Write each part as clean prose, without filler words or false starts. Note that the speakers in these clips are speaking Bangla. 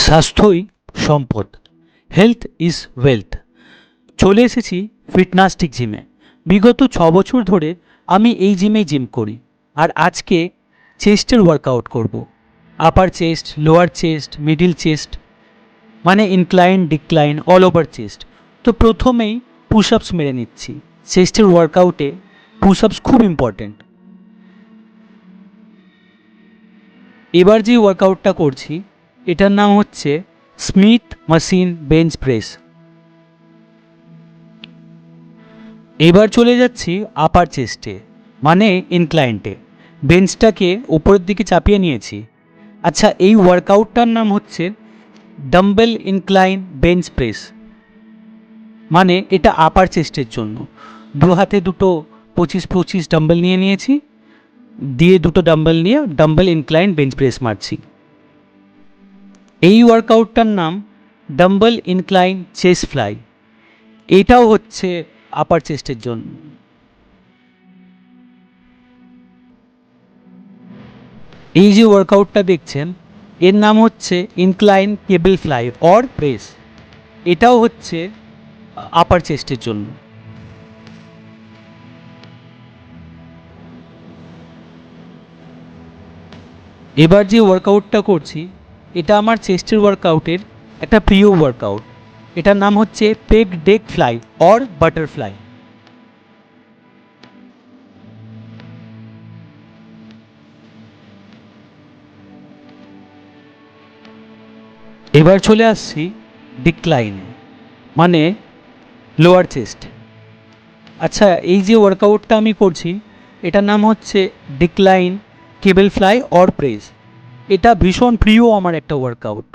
স্বাস্থ্যই সম্পদ, হেলথ ইজ ওয়েলথ। চলে এসেছি ফিটনাস্টিক জিমে। বিগত 6 বছর ধরে আমি এই জিম করি। আর আজকে চেস্টের ওয়ার্কআউট করব। Upper chest, lower chest, middle chest, মানে incline decline all over chest. তো প্রথমেই পুশ আপস মেরে নিচ্ছি। চেস্টের ওয়ার্কআউটে পুশ আপস খুব ইম্পর্ট্যান্ট। এবার যে ওয়ার্কআউটটা করছি এটার নাম হচ্ছে স্মিথ মেশিন বেঞ্চ প্রেস। এবার চলে যাচ্ছি আপার চেস্টে, মানে ইনক্লাইন্টে। বেঞ্চটাকে উপরের দিকে চাপিয়ে নিয়েছি। আচ্ছা, এই ওয়ার্কআউটটার নাম হচ্ছে ডাম্বেল ইনক্লাইন বেঞ্চ প্রেস, মানে এটা আপার চেস্টের জন্য। দু হাতে দুটো 25-25 ডাম্বেল নিয়ে নিয়েছি, দিয়ে দুটো ডাম্বেল নিয়ে ডাম্বেল ইনক্লাইন বেঞ্চ প্রেস মারছি। এই ওয়ার্কআউটটার নাম ডাম্বেল ইনক্লাইন চেস্ট ফ্লাই। এটাও হচ্ছে আপার চেস্টের জন্য। এই যে ওয়ার্কআউটটা দেখছেন এর নাম হচ্ছে incline cable fly or press. এটাও হচ্ছে আপার চেস্টের জন্য। এবার যে ওয়ার্কআউটটা করছি এটা আমার চেস্টের ওয়ার্কআউটের একটা প্রিয় ওয়ার্কআউট। এটার নাম হচ্ছে pec deck fly or butterfly. এবার চলে আসছি ডিক্লাইনে, মানে লোয়ার চেস্ট। আচ্ছা, এই যে ওয়ার্কআউটটা আমি করছি এটার নাম হচ্ছে decline cable fly or press. এটা ভীষণ প্রিয় আমার একটা ওয়ার্কআউট।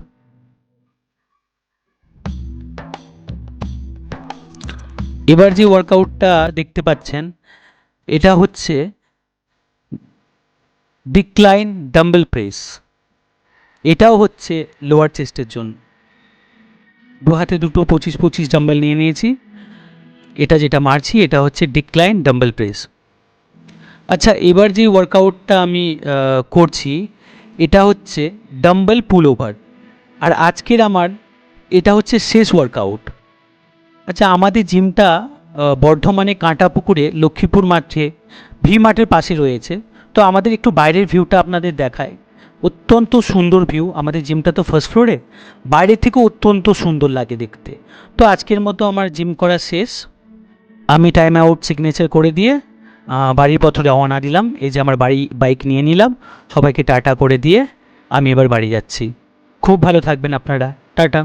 এবার যে ওয়ার্কআউটটা দেখতে পাচ্ছেন এটা হচ্ছে ডিক্লাইন ডাম্বেল প্রেস। এটাও হচ্ছে লোয়ার চেস্টের জন্য। দু হাতে দুটো 25-25 ডাম্বেল নিয়ে নিয়েছি। এটা যেটা মারছি এটা হচ্ছে ডিক্লাইন ডাম্বেল প্রেস। আচ্ছা, এবার যে ওয়ার্কআউটটা আমি করছি এটা হচ্ছে ডাম্বেল পুল ওভার। আর আজকের আমার এটা হচ্ছে শেষ ওয়ার্কআউট। আচ্ছা, আমাদের জিমটা বর্ধমানে কাঁটাপুকুরে লক্ষ্মীপুর মাঠে ভি মার্টের পাশে রয়েছে। তো আমাদের একটু বাইরের ভিউটা আপনাদের দেখায়। অত্যন্ত সুন্দর ভিউ। আমাদের জিমটা তো ফার্স্ট ফ্লোরে, বাইরের থেকেও অত্যন্ত সুন্দর লাগে দেখতে। তো আজকের মতো আমার জিম করা শেষ। আমি টাইম আউট সিগনেচার করে দিয়ে বাড়ির পথে রওনা দিলাম। এই যে আমার বাইক নিয়ে নিলাম, সবাইকে টাটা করে দিয়ে আমি এবার বাড়ি যাচ্ছি। খুব ভালো থাকবেন আপনারা। টাটা।